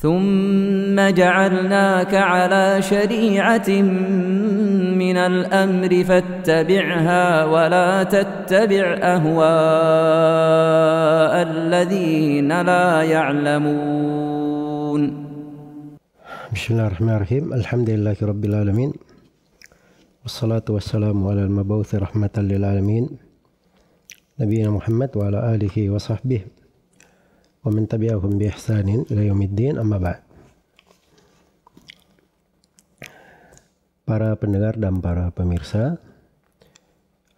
ثم جعلناك على شريعة من الأمر فاتبعها ولا تتبع أهواء الذين لا يعلمون. Bismillahirrahmanirrahim. Alhamdulillahirabbil alamin. Wassalatu wassalamu ala al-mab'uts rahmatan lil alamin. Nabiyina Muhammad wa ala alihi wa sahbihi wa man tabi'ahum bi ihsanin ila yaumiddin, amma ba'd. Para pendengar dan para pemirsa,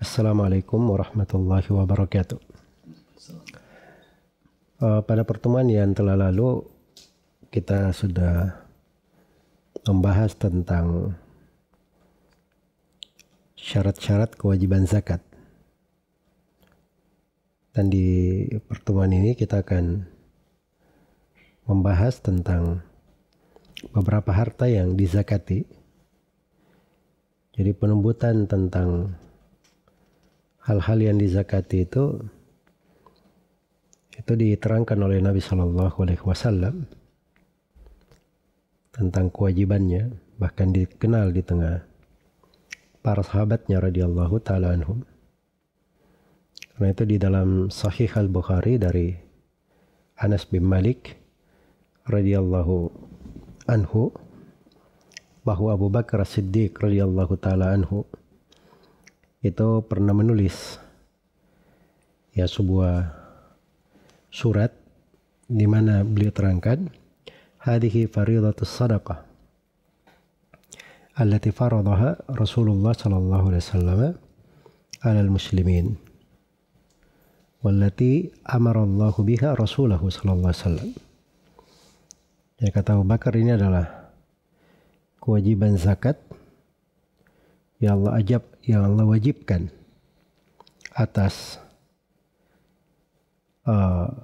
Assalamualaikum warahmatullahi wabarakatuh. Pada pertemuan yang telah lalu kita sudah membahas tentang syarat-syarat kewajiban zakat. Dan di pertemuan ini kita akan membahas tentang beberapa harta yang dizakati. Jadi penyebutan tentang hal-hal yang dizakati itu diterangkan oleh Nabi Shallallahu Alaihi Wasallam tentang kewajibannya, bahkan dikenal di tengah para sahabatnya radhiyallahu taala anhum. Karena itu di dalam Sahih Al-Bukhari dari Anas bin Malik radhiyallahu anhu bahwa Abu Bakar As-Siddiq radhiyallahu taala anhu itu pernah menulis sebuah surat di mana beliau terangkan hadhihi faridatus sadaqah allati faradaha Rasulullah sallallahu alaihi wasallam 'alal muslimin wallati amara Allahu biha rasulahu sallallahu alaihi wasallam. Ya, kata Abu Bakar, ini adalah kewajiban zakat yang Allah wajibkan atas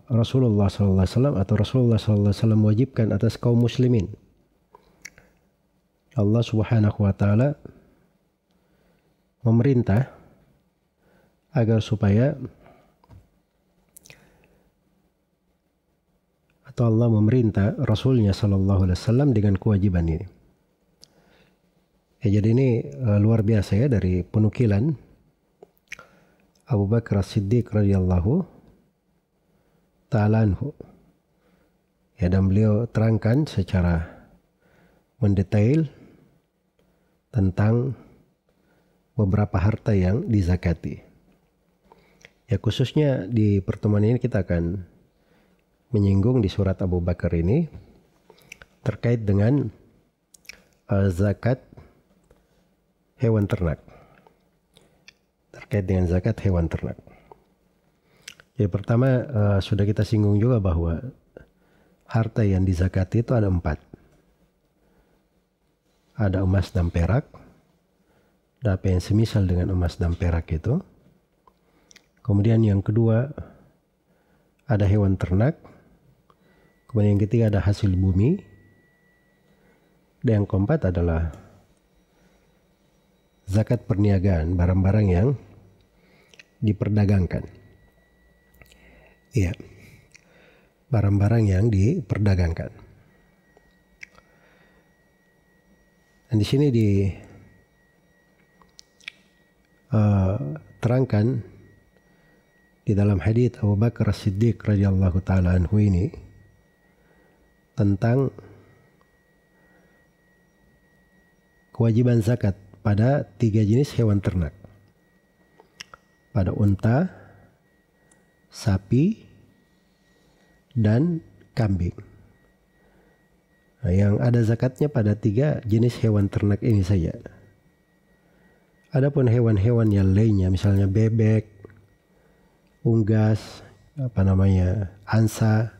Rasulullah sallallahu alaihi wasallam, atau Rasulullah sallallahu alaihi wasallam wajibkan atas kaum muslimin. Allah Subhanahu wa taala memerintah agar supaya Allah memerintah Rasulnya sallallahu alaihi wasallam dengan kewajiban ini. Jadi ini luar biasa dari penukilan Abu Bakar As-Siddiq radhiyallahu ta'ala anhu. Dan beliau terangkan secara mendetail tentang beberapa harta yang dizakati. Khususnya di pertemuan ini kita akan menyinggung di surat Abu Bakar ini terkait dengan zakat hewan ternak. Terkait dengan zakat hewan ternak. Jadi pertama sudah kita singgung juga bahwa harta yang dizakati itu ada 4. Ada emas dan perak, ada apa yang semisal dengan emas dan perak itu. Kemudian yang kedua ada hewan ternak. Kemudian yang ketiga ada hasil bumi. Dan yang keempat adalah zakat perniagaan, barang-barang yang diperdagangkan. Barang-barang yang diperdagangkan. Dan di sini terangkan di dalam hadits Abu Bakar As-Siddiq radhiyallahu taala anhu ini tentang kewajiban zakat pada 3 jenis hewan ternak. Pada unta, sapi, dan kambing. Yang ada zakatnya pada 3 jenis hewan ternak ini saja. Adapun hewan-hewan yang lainnya, misalnya bebek, unggas, angsa,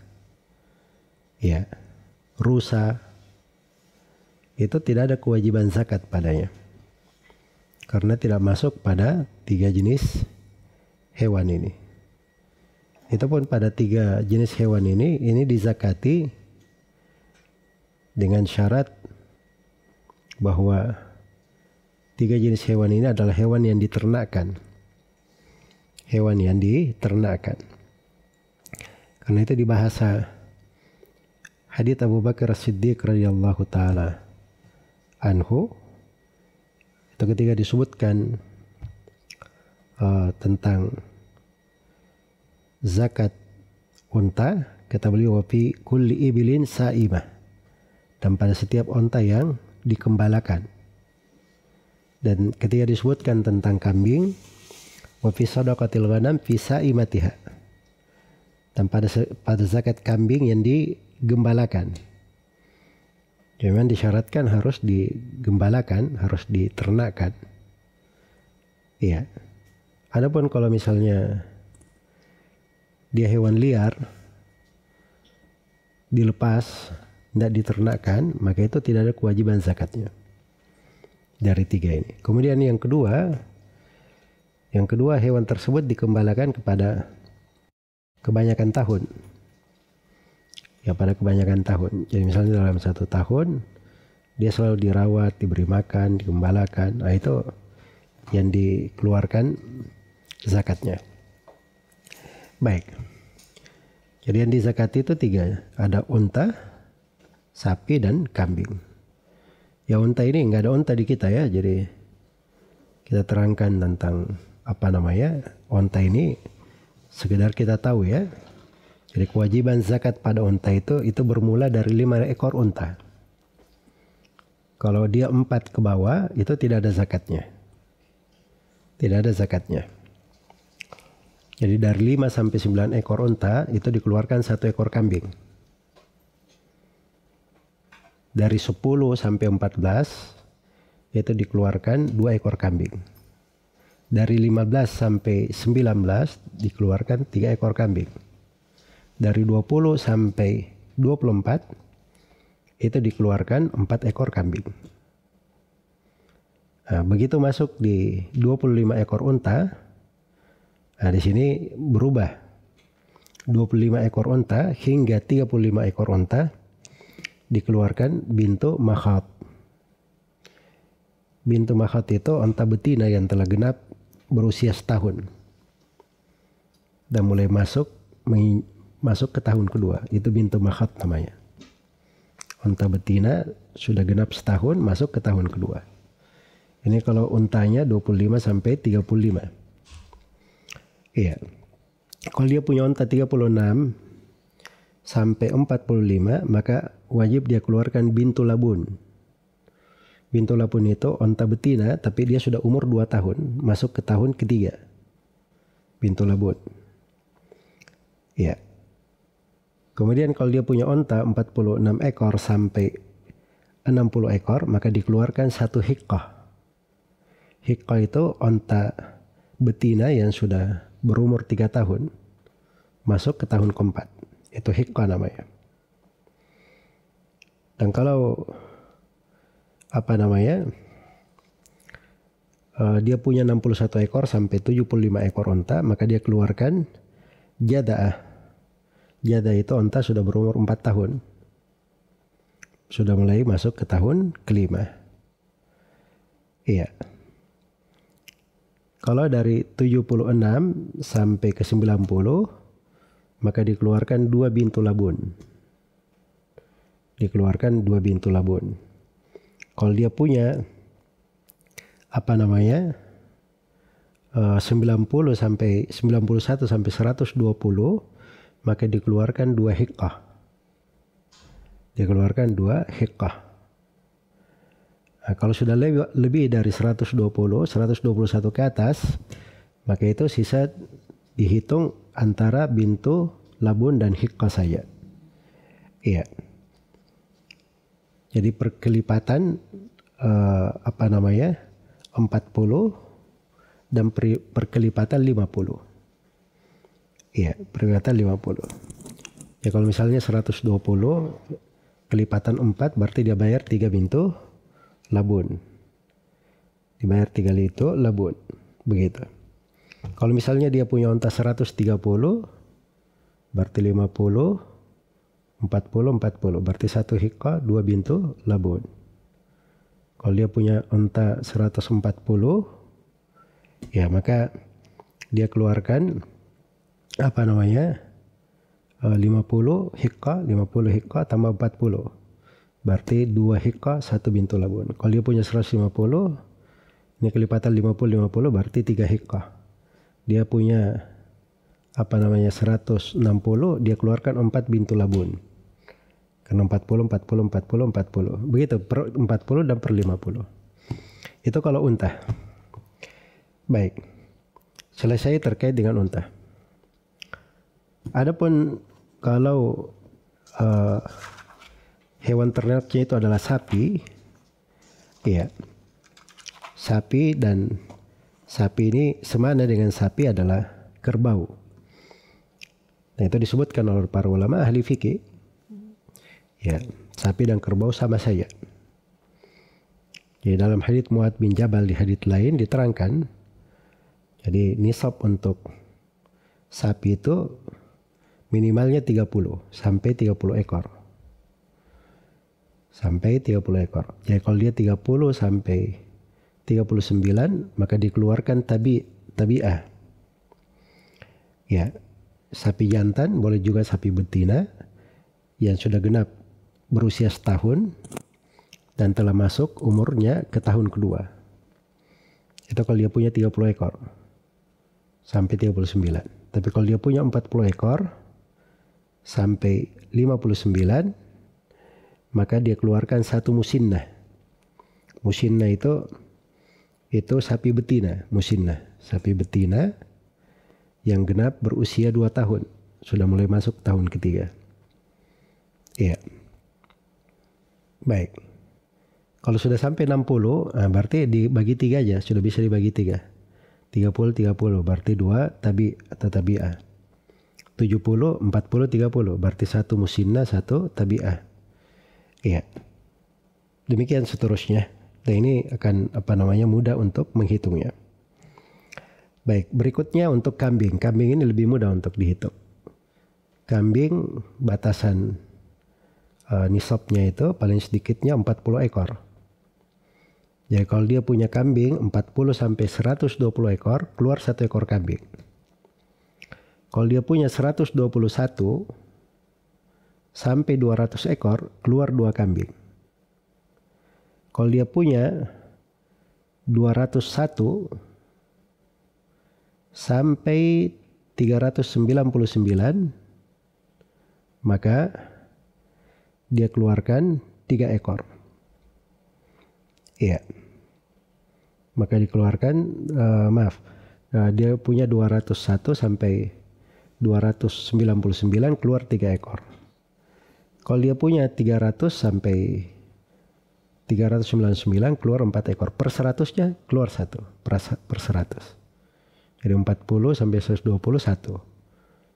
rusa, itu tidak ada kewajiban zakat padanya. Karena tidak masuk pada 3 jenis hewan ini. Itu pun pada 3 jenis hewan ini dizakati dengan syarat bahwa 3 jenis hewan ini adalah hewan yang diternakkan. Hewan yang diternakkan. Karena itu di bahasa hadits Abu Bakar As-Siddiq radhiyallahu taala anhu, itu ketika disebutkan tentang zakat unta, kata beliau, wa fi kulli ibilin sa'imah, dan pada setiap unta yang dikembalakan. Dan ketika disebutkan tentang kambing, wa fi sadaqatil ghanam fi sa'imatiha, dan pada zakat kambing yang digembalakan. Memang disyaratkan harus digembalakan, harus diternakkan. Iya. Adapun kalau misalnya dia hewan liar, dilepas, tidak diternakkan, maka itu tidak ada kewajiban zakatnya. Dari tiga ini. Kemudian yang kedua hewan tersebut dikembalakan kepada kebanyakan tahun. Ya, pada kebanyakan tahun. Jadi misalnya dalam 1 tahun dia selalu dirawat, diberi makan, digembalakan. Nah, itu yang dikeluarkan zakatnya. Baik. Jadi yang dizakati itu 3. Ada unta, sapi, dan kambing. Ya, unta ini nggak ada unta di kita ya. Jadi kita terangkan tentang unta ini sekedar kita tahu ya. Jadi kewajiban zakat pada unta itu bermula dari 5 ekor unta. Kalau dia 4 ke bawah, itu tidak ada zakatnya. Tidak ada zakatnya. Jadi dari 5 sampai 9 ekor unta, itu dikeluarkan 1 ekor kambing. Dari 10 sampai 14, itu dikeluarkan 2 ekor kambing. Dari 15 sampai 19, dikeluarkan 3 ekor kambing. Dari 20 sampai 24 itu dikeluarkan 4 ekor kambing. Nah, begitu masuk di 25 ekor unta, nah di sini berubah. 25 ekor unta hingga 35 ekor unta dikeluarkan bintu makhat. Bintu makhat itu unta betina yang telah genap berusia setahun dan mulai masuk ke tahun kedua, itu bintu makhat namanya. Unta betina sudah genap setahun masuk ke tahun kedua. Ini kalau untanya 25 sampai 35. Iya. Kalau dia punya unta 36 sampai 45, maka wajib dia keluarkan bintu labun. Bintu labun itu unta betina tapi dia sudah umur 2 tahun, masuk ke tahun ketiga. Bintu labun. Iya. Kemudian kalau dia punya unta 46 ekor sampai 60 ekor, maka dikeluarkan 1 hiqqah. Hiqqah itu unta betina yang sudah berumur 3 tahun, masuk ke tahun keempat. Itu hiqqah namanya. Dan kalau dia punya 61 ekor sampai 75 ekor unta, maka dia keluarkan jada'ah. Jada itu unta sudah berumur 4 tahun. Sudah mulai masuk ke tahun kelima. Iya. Kalau dari 76 sampai ke 90, maka dikeluarkan 2 bintu labun. Dikeluarkan 2 bintu labun. Kalau dia punya 90 sampai 91 sampai 120, maka dikeluarkan 2 hiqqah. Dikeluarkan 2 hiqqah. Nah, kalau sudah lebih dari 121 ke atas, maka itu sisa dihitung antara bintu labun dan hiqqah saja. Iya. Jadi perkelipatan 40 dan perkelipatan 50. Iya, perkelipatan 50. Ya kalau misalnya 120 kelipatan 4 berarti dia bayar 3 bintu labun. Dibayar 3 bintu labun. Begitu. Kalau misalnya dia punya unta 130 berarti 50 40 berarti 1 hiqqah 2 bintu labun. Kalau dia punya unta 140, ya maka dia keluarkan 50 hikka tambah 40. Berarti 2 hikka 1 bintu labun. Kalau dia punya 150, ini kelipatan 50 berarti 3 hikka. Dia punya 160, dia keluarkan 4 bintu labun. Karena 40. Begitu per 40 dan per 50. Itu kalau unta. Baik. Selesai terkait dengan unta. Adapun kalau hewan ternaknya itu adalah sapi, ya. Sapi, dan sapi ini semana dengan sapi adalah kerbau. Nah, itu disebutkan oleh para ulama ahli fikih. Ya, sapi dan kerbau sama saja. Jadi dalam hadits Mu'adz bin Jabal, di hadits lain diterangkan, jadi nisab untuk sapi itu minimalnya 30 sampai 30 ekor. Sampai 30 ekor. Jadi kalau dia 30 sampai 39, maka dikeluarkan tabi'ah. Ya, sapi jantan, boleh juga sapi betina yang sudah genap berusia setahun dan telah masuk umurnya ke tahun kedua. Itu kalau dia punya 30 ekor sampai 39. Tapi kalau dia punya 40 ekor sampai 59, maka dia keluarkan satu musinnah. Musinnah itu sapi betina, musinnah, sapi betina yang genap berusia 2 tahun, sudah mulai masuk tahun ketiga. Iya. Baik. Kalau sudah sampai 60, berarti dibagi 3 aja, sudah bisa dibagi 3. 30, berarti 2 atau tabi'ah. 70, 40, 30, berarti 1 musinnah, 1 tabi'ah. Iya. Demikian seterusnya. Dan ini akan mudah untuk menghitungnya. Baik, berikutnya untuk kambing. Kambing ini lebih mudah untuk dihitung. Kambing batasan nisabnya itu paling sedikitnya 40 ekor. Jadi kalau dia punya kambing 40 sampai 120 ekor, keluar 1 ekor kambing. Kalau dia punya 121 sampai 200 ekor, keluar 2 kambing. Kalau dia punya 201 sampai 399, maka dia keluarkan 3 ekor. Iya. Maka dikeluarkan, dia punya 201 sampai 299, keluar 3 ekor. Kalau dia punya 300 sampai 399, keluar 4 ekor. Per 100-nya keluar 1 per 100. Jadi 40 sampai 121.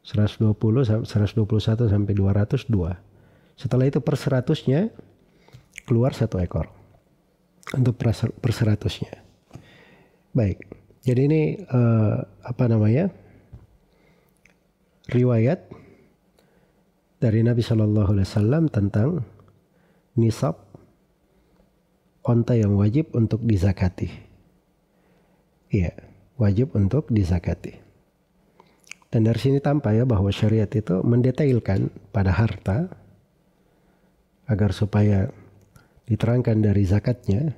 121 sampai 200, 2. Setelah itu per 100-nya keluar 1 ekor. Untuk per 100-nya. Baik. Jadi ini riwayat dari Nabi Shallallahu Alaihi Wasallam tentang nisab onta yang wajib untuk dizakati. Iya, wajib untuk dizakati. Dan dari sini tampak ya bahwa syariat itu mendetailkan pada harta agar supaya diterangkan dari zakatnya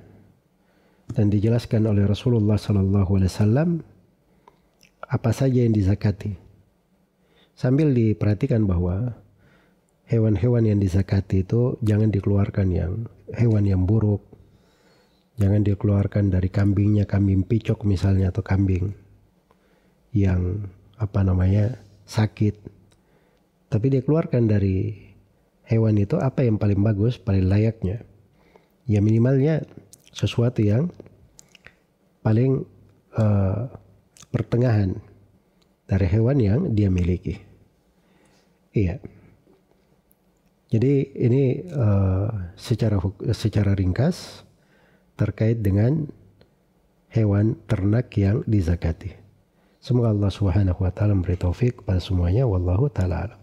dan dijelaskan oleh Rasulullah Sallallahu Alaihi Wasallam apa saja yang dizakati. Sambil diperhatikan bahwa hewan-hewan yang dizakati itu jangan dikeluarkan yang hewan yang buruk, jangan dikeluarkan dari kambingnya, kambing picok misalnya, atau kambing yang sakit. Tapi dia keluarkan dari hewan itu apa yang paling bagus, paling layaknya. Ya minimalnya sesuatu yang paling pertengahan dari hewan yang dia miliki. Iya. Jadi ini secara ringkas terkait dengan hewan ternak yang dizakati. Semoga Allah Subhanahu wa taala memberi taufik pada semuanya. Wallahu taala alam.